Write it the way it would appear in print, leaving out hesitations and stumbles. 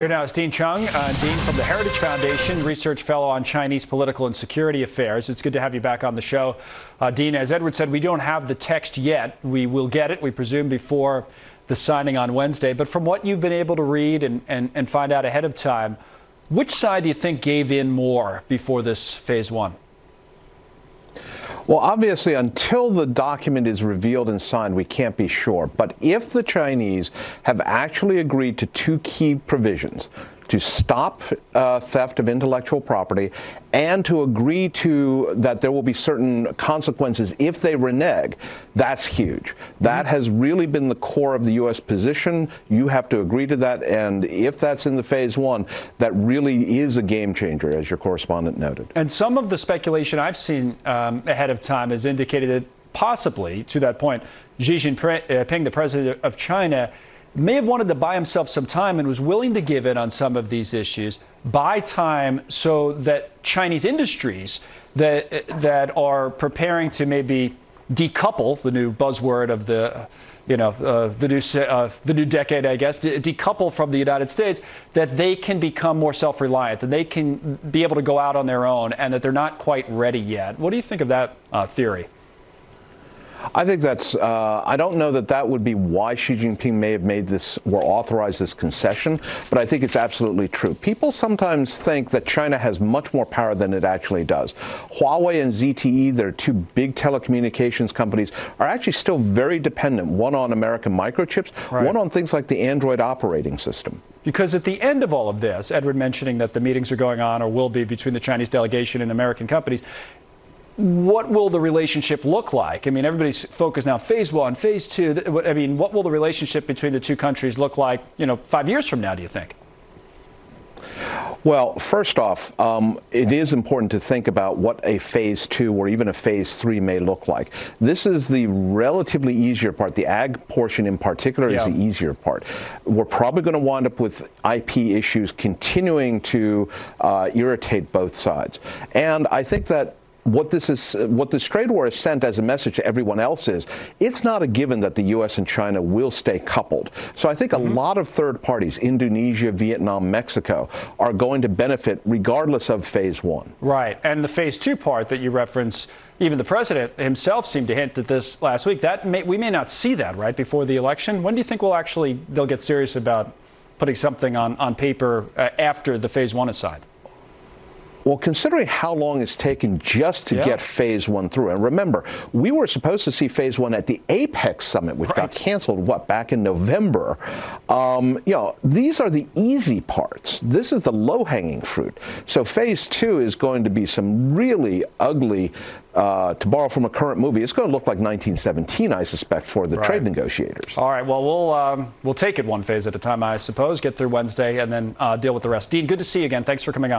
Here now is Dean Cheng, Dean from the Heritage Foundation, research fellow on Chinese political and security affairs. It's good to have you back on the show. Dean, as Edward said, we don't have the text yet. We will get it, we presume, before the signing on Wednesday. But from what you've been able to read and find out ahead of time, which side do you think gave in more before this phase one? Well, obviously, until the document is revealed and signed, we can't be sure. But if the Chinese have actually agreed to two key provisions, to stop theft of intellectual property and to agree to that there will be certain consequences if they renege, that's huge. That has really been the core of the U.S. position. You have to agree to that. And if that's in the phase one, that really is a game changer, as your correspondent noted. And some of the speculation I've seen ahead of time has indicated that possibly, to that point, Xi Jinping, the president of China, may have wanted to buy himself some time and was willing to give in on some of these issues, buy time so that Chinese industries that are preparing to maybe decouple, the new buzzword of the new decade, I guess, decouple from the United States, that they can become more self-reliant, that they can be able to go out on their own, and that they're not quite ready yet. What do you think of that theory? I think that's, I don't know that that would be why Xi Jinping may have made this or authorized this concession, but I think it's absolutely true. People sometimes think that China has much more power than it actually does. Huawei and ZTE, their two big telecommunications companies, are actually still very dependent, one on American microchips, right, one on things like the Android operating system. Because at the end of all of this, Edward mentioning that the meetings are going on or will be between the Chinese delegation and American companies, what will the relationship look like? I mean, everybody's focused now, phase one, phase two. I mean, what will the relationship between the two countries look like, 5 years from now, do you think? Well, first off, it is important to think about what a phase two or even a phase three may look like. This is the relatively easier part. The ag portion in particular is the easier part. We're probably going to wind up with IP issues continuing to irritate both sides. And I think that what this trade war has sent as a message to everyone else is, it's not a given that the U.S. and China will stay coupled. So I think a lot of third parties, Indonesia, Vietnam, Mexico, are going to benefit regardless of phase one. Right. And the phase two part that you reference, even the president himself seemed to hint at this last week. We may not see that, right, before the election. When do you think they'll get serious about putting something on paper after the phase one is signed? Well, considering how long it's taken just to get phase one through, and remember, we were supposed to see phase one at the APEC summit, which got canceled, back in November. These are the easy parts. This is the low-hanging fruit. So phase two is going to be some really ugly, to borrow from a current movie, it's going to look like 1917, I suspect, for the trade negotiators. All right, well, we'll take it one phase at a time, I suppose, get through Wednesday, and then deal with the rest. Dean, good to see you again. Thanks for coming on.